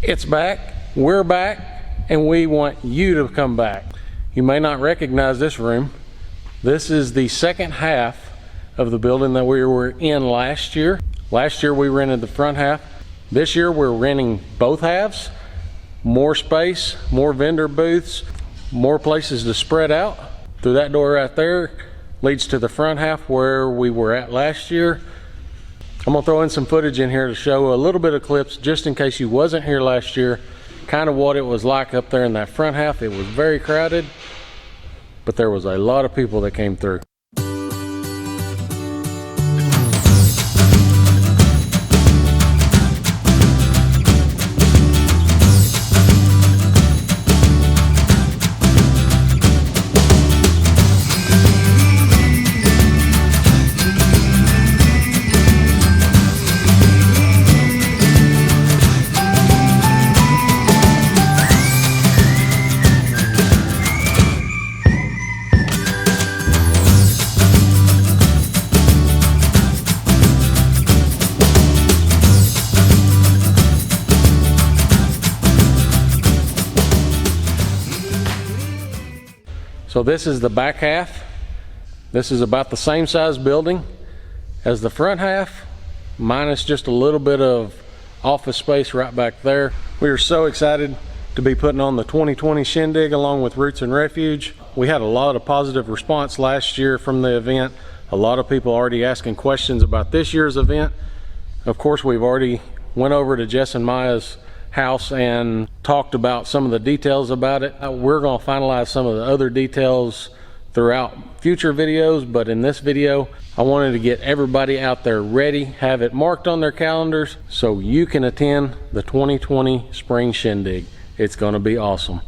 It's back, we're back, and we want you to come back. You may not recognize this room. This is the second half of the building that we were in last year. Last year we rented the front half. This year we're renting both halves. More space, more vendor booths, more places to spread out. Through that door right there leads to the front half where we were at last year. I'm gonna throw in some footage in here to show a little bit of clips just in case you wasn't here last year, kind of what it was like up there in that front half. It was very crowded, but there was a lot of people that came through. So this is the back half. This is about the same size building as the front half, minus just a little bit of office space right back there. We are so excited to be putting on the 2020 Shindig along with Roots and Refuge. We had a lot of positive response last year from the event. A lot of people already asking questions about this year's event. Of course, we've already went over to Jess and Maya's house and talked about some of the details about it. We're going to finalize some of the other details throughout future videos, but in this video I wanted to get everybody out there ready, have it marked on their calendars so you can attend the 2020 Spring Shindig. It's going to be awesome.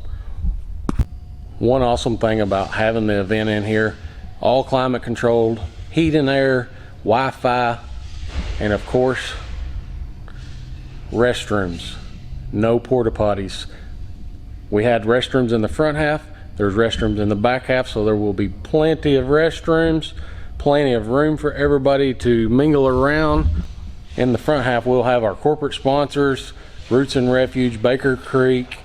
One awesome thing about having the event in here, all climate controlled, heat and air, Wi-Fi, and of course restrooms. No porta potties. We had restrooms in the front half, there's restrooms in the back half, so there will be plenty of restrooms, plenty of room for everybody to mingle around. In the front half we'll have our corporate sponsors, Roots and Refuge, Baker Creek,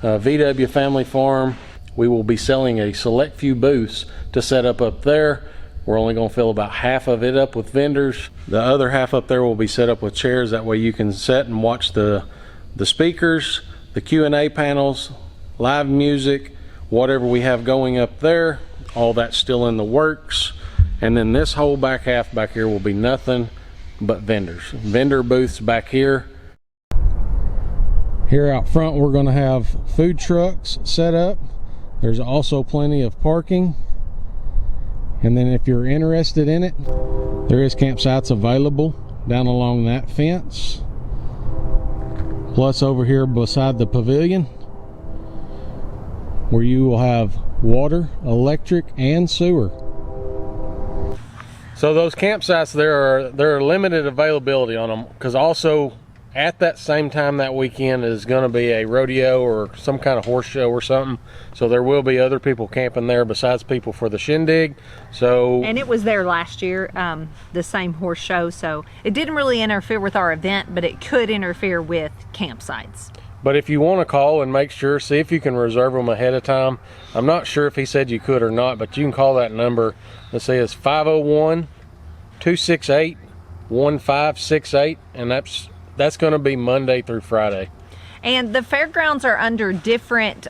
VW Family Farm. We will be selling a select few booths to set up there. We're only going to fill about half of it up with vendors. The other half up there will be set up with chairs, that way you can sit and watch the speakers, the Q&A panels, live music, whatever we have going up there. All that's still in the works. And then this whole back half back here will be nothing but vendors. Vendor booths back here. Here out front we're going to have food trucks set up. There's also plenty of parking. And then if you're interested in it, there is campsites available down along that fence. Plus over here beside the pavilion, where you will have water, electric, and sewer. So those campsites, there are limited availability on them, because also at that same time that weekend is going to be a rodeo or some kind of horse show or something. So there will be other people camping there besides people for the Shindig. And it was there last year, the same horse show, so it didn't really interfere with our event, but it could interfere with campsites. But if you want to call and make sure, see if you can reserve them ahead of time. I'm not sure if he said you could or not, but you can call that number. Let's say it's 501-268-1568, and that's going to be Monday through Friday. And the fairgrounds are under different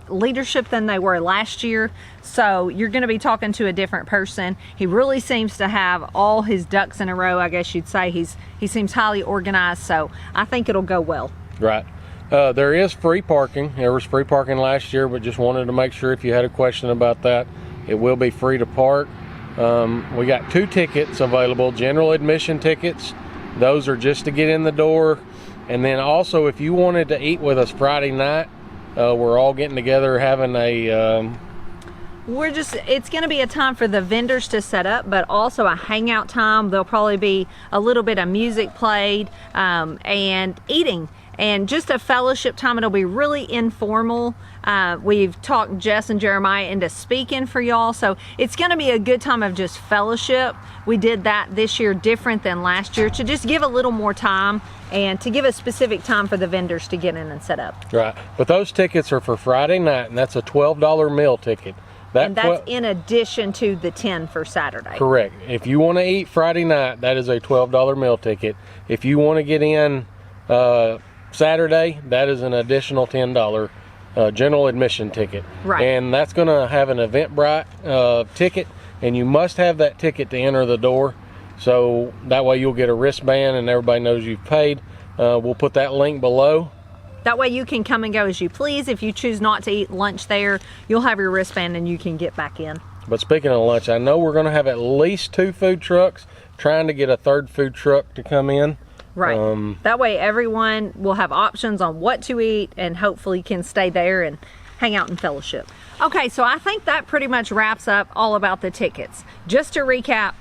leadership than they were last year, so you're going to be talking to a different person. He really seems to have all his ducks in a row, I guess you'd say. He seems highly organized, so I think it'll go well. Right. There is free parking. There was free parking last year, but just wanted to make sure if you had a question about that, it will be free to park. We got 2 tickets available, general admission tickets. Those are just to get in the door. And then also, if you wanted to eat with us Friday night, we're all getting together having a it's going to be a time for the vendors to set up, but also a hangout time. There'll probably be a little bit of music played and eating. and just a fellowship time. It'll be really informal. We've talked Jess and Jeremiah into speaking for y'all, so it's going to be a good time of just fellowship. We did that this year different than last year to just give a little more time and to give a specific time for the vendors to get in and set up. Right, but those tickets are for Friday night, and that's a $12 meal ticket. And that's in addition to the 10 for Saturday. Correct. If you want to eat Friday night, that is a $12 meal ticket. If you want to get in Saturday, that is an additional $10 general admission ticket. Right. And that's going to have an Eventbrite ticket, and you must have that ticket to enter the door. So that way you'll get a wristband and everybody knows you've paid. We'll put that link below. That way you can come and go as you please. If you choose not to eat lunch there, you'll have your wristband and you can get back in. But speaking of lunch, I know we're going to have at least 2 food trucks, trying to get a 3rd food truck to come in. Right. That way everyone will have options on what to eat and hopefully can stay there and hang out in fellowship. Okay, so I think that pretty much wraps up all about the tickets. Just to recap,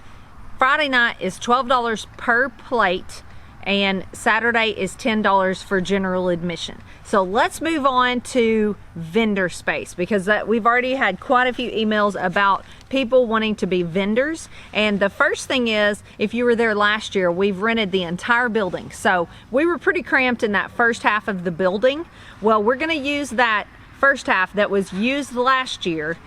Friday night is $12 per plate, and Saturday is $10 for general admission. So let's move on to vendor space, because we've already had quite a few emails about people wanting to be vendors. And the first thing is, if you were there last year, we've rented the entire building. So we were pretty cramped in that first half of the building. Well, we're gonna use that first half that was used last year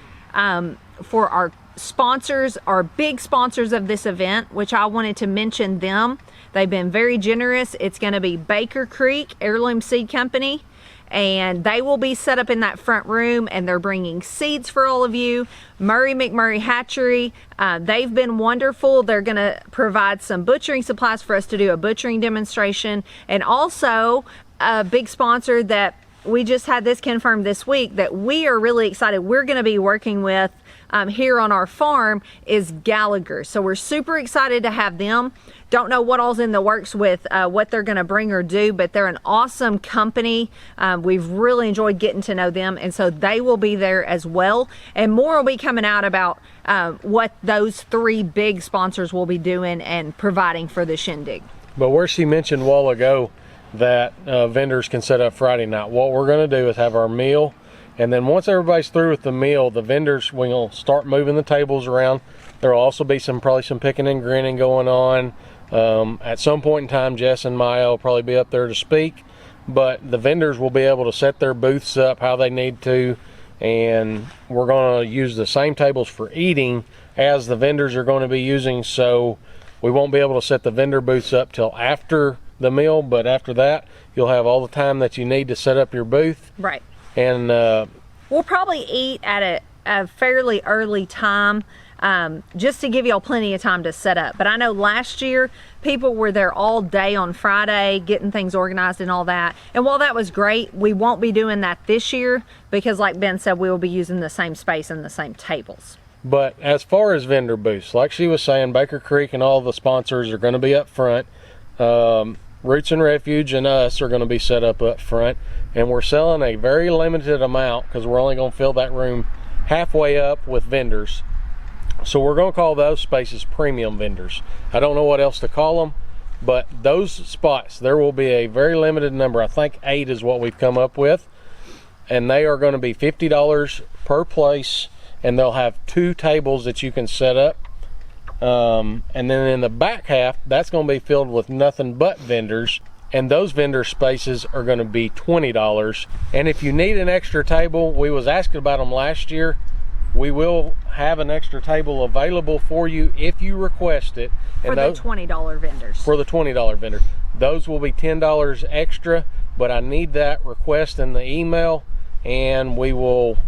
for our sponsors, our big sponsors of this event, which I wanted to mention them. They've been very generous. It's going to be Baker Creek Heirloom Seed Company, and they will be set up in that front room, and they're bringing seeds for all of you. Murray McMurray Hatchery, they've been wonderful. They're going to provide some butchering supplies for us to do a butchering demonstration, and also a big sponsor that we just had this confirmed this week that we are really excited we're going to be working with here on our farm is Gallagher. So we're super excited to have them. Don't know what all's in the works with what they're going to bring or do, but they're an awesome company. We've really enjoyed getting to know them, and so they will be there as well. And more will be coming out about what those 3 big sponsors will be doing and providing for the Shindig. But where she mentioned a while ago that vendors can set up Friday night, what we're going to do is have our meal, and then once everybody's through with the meal, the vendors will start moving the tables around. There will also be probably some picking and grinning going on. At some point in time, Jess and Maya will probably be up there to speak, but the vendors will be able to set their booths up how they need to, and we're going to use the same tables for eating as the vendors are going to be using, so we won't be able to set the vendor booths up till after the meal, but after that you'll have all the time that you need to set up your booth. Right. And we'll probably eat at a fairly early time, just to give y'all plenty of time to set up. But I know last year people were there all day on Friday getting things organized and all that, and while that was great, we won't be doing that this year because, like Ben said, we will be using the same space and the same tables. But as far as vendor booths, like she was saying, Baker Creek and all the sponsors are going to be up front. Roots and Refuge and us are going to be set up front, and we're selling a very limited amount because we're only going to fill that room halfway up with vendors. So we're going to call those spaces premium vendors. I don't know what else to call them, but those spots, there will be a very limited number. I think 8 is what we've come up with, and they are going to be $50 per place, and they'll have 2 tables that you can set up. And then in the back half, that's going to be filled with nothing but vendors, and those vendor spaces are going to be $20. And if you need an extra table, we was asking about them last year, we will have an extra table available for you if you request it. For the $20 vendors. For the $20 vendor. Those will be $10 extra, but I need that request in the email, and we will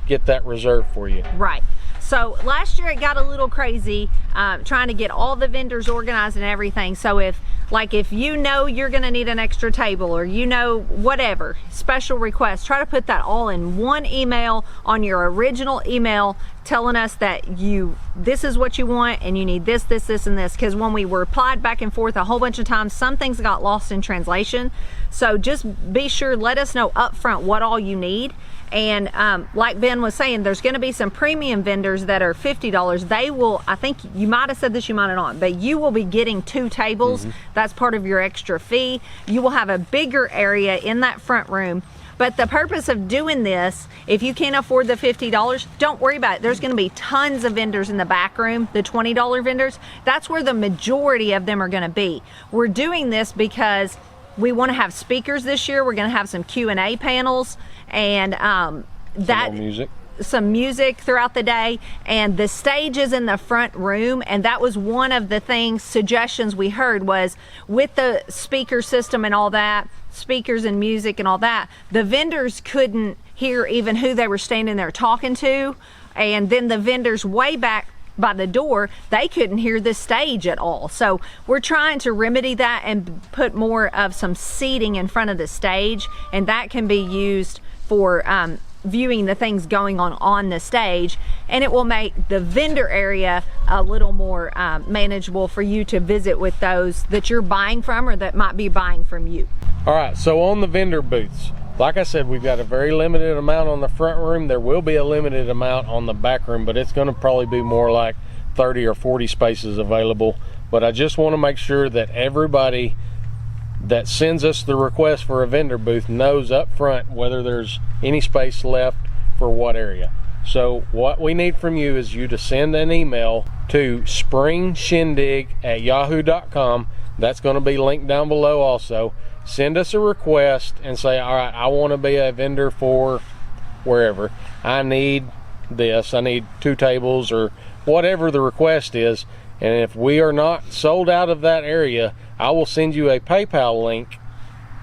get that reserved for you. Right. So last year it got a little crazy trying to get all the vendors organized and everything. So if you know you're going to need an extra table, or you know whatever special request, try to put that all in one email on your original email telling us that this is what you want and you need this, this, this, and this. Because when we were replied back and forth a whole bunch of times, some things got lost in translation. So just be sure, let us know up front what all you need. And like Ben was saying, there's going to be some premium vendors that are $50. They will, I think you might have said this, you might have not, but you will be getting 2 tables. That's part of your extra fee. You will have a bigger area in that front room. But the purpose of doing this, if you can't afford the $50, don't worry about it. There's going to be tons of vendors in the back room, the $20 vendors. That's where the majority of them are going to be. We're doing this because we want to have speakers this year. We're going to have some Q&A panels and some music throughout the day, and the stage is in the front room. And that was one of the suggestions we heard, was with the speaker system and all that, speakers and music and all that, the vendors couldn't hear even who they were standing there talking to. And then the vendors way back by the door, they couldn't hear the stage at all. So we're trying to remedy that and put more of some seating in front of the stage, and that can be used for viewing the things going on the stage, and it will make the vendor area a little more manageable for you to visit with those that you're buying from or that might be buying from you. All right, so on the vendor booths, like I said, we've got a very limited amount on the front room. There will be a limited amount on the back room, but it's going to probably be more like 30 or 40 spaces available. But I just want to make sure that everybody that sends us the request for a vendor booth knows up front whether there's any space left for what area. So what we need from you is you to send an email to springshindig@yahoo.com. That's going to be linked down below also. Send us a request and say, all right, I want to be a vendor for wherever. I need this, I need 2 tables, or whatever the request is. And if we are not sold out of that area, I will send you a PayPal link,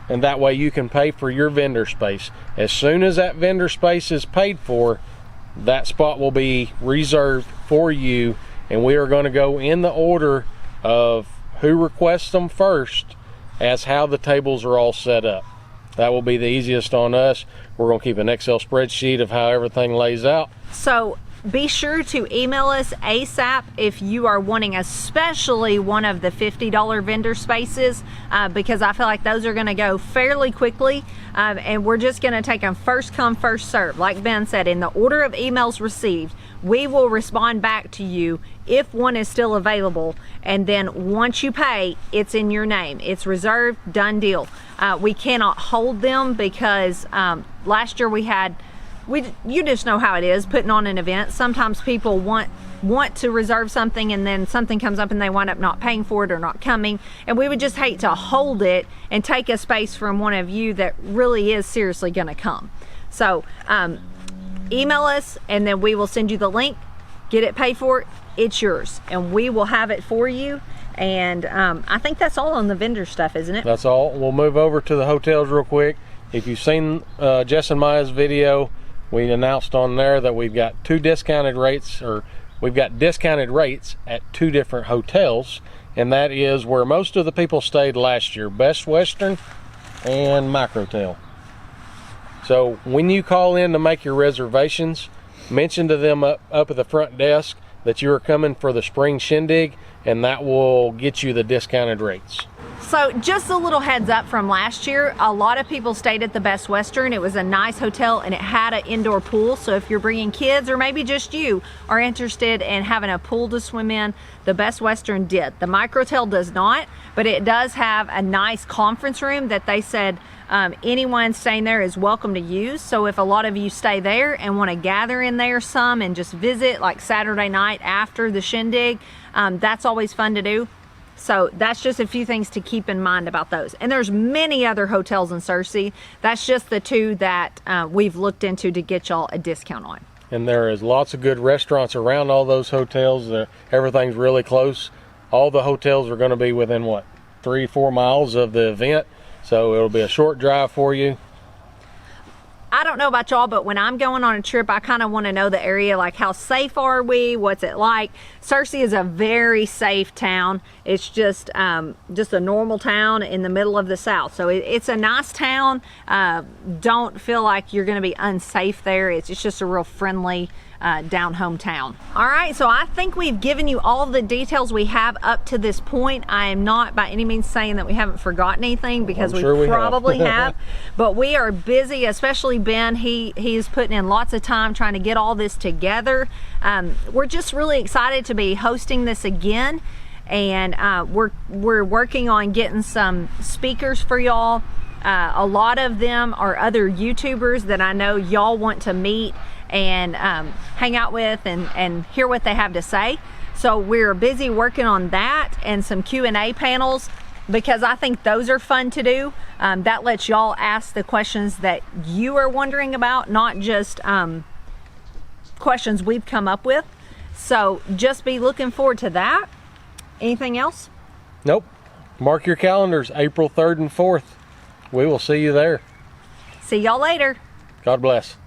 and that way you can pay for your vendor space. As soon as that vendor space is paid for, that spot will be reserved for you, and we are going to go in the order of who requests them first as how the tables are all set up. That will be the easiest on us. We're going to keep an Excel spreadsheet of how everything lays out. So be sure to email us ASAP if you are wanting especially one of the $50 vendor spaces, because I feel like those are going to go fairly quickly, and we're just going to take them first come first serve. Like Ben said, in the order of emails received, we will respond back to you if one is still available, and then once you pay, it's in your name, it's reserved, done deal. We cannot hold them because last year you just know how it is putting on an event. Sometimes people want to reserve something, and then something comes up and they wind up not paying for it or not coming, and we would just hate to hold it and take a space from one of you that really is seriously going to come. So email us, and then we will send you the link, get it paid for, it's yours, and we will have it for you. And I think that's all on the vendor stuff, isn't it? That's all. We'll move over to the hotels real quick. If you've seen Jess and Maya's video, we announced on there that we've got 2 discounted rates, or we've got discounted rates at 2 different hotels, and that is where most of the people stayed last year, Best Western and Microtel. So when you call in to make your reservations, mention to them up at the front desk that you are coming for the Spring Shindig, and that will get you the discounted rates. So just a little heads up from last year, a lot of people stayed at the Best Western. It was a nice hotel and it had an indoor pool. So if you're bringing kids, or maybe just you are interested in having a pool to swim in, the Best Western did. The Microtel does not, but it does have a nice conference room that they said anyone staying there is welcome to use. So if a lot of you stay there and want to gather in there some and just visit, like Saturday night after the Shindig, that's always fun to do. So that's just a few things to keep in mind about those. And there's many other hotels in Searcy. That's just the 2 that we've looked into to get y'all a discount on. And there is lots of good restaurants around all those hotels. Everything's really close. All the hotels are going to be within, what, 3-4 miles of the event. So it'll be a short drive for you. I don't know about y'all, but when I'm going on a trip, I kind of want to know the area, like how safe are we? What's it like? Searcy is a very safe town. It's just a normal town in the middle of the South. So it's a nice town. Don't feel like you're going to be unsafe there. It's just a real friendly down hometown. All right, so I think we've given you all the details we have up to this point. I am not by any means saying that we haven't forgotten anything, because I'm sure we probably have. But we are busy, especially Ben. He is putting in lots of time trying to get all this together. We're just really excited to be hosting this again, and we're working on getting some speakers for y'all. A lot of them are other YouTubers that I know y'all want to meet and hang out with and hear what they have to say. So we're busy working on that and some Q&A panels, because I think those are fun to do. That lets y'all ask the questions that you are wondering about, not just questions we've come up with. So just be looking forward to that. Anything else? Nope. Mark your calendars, April 3rd and 4th. We will see you there. See y'all later. God bless.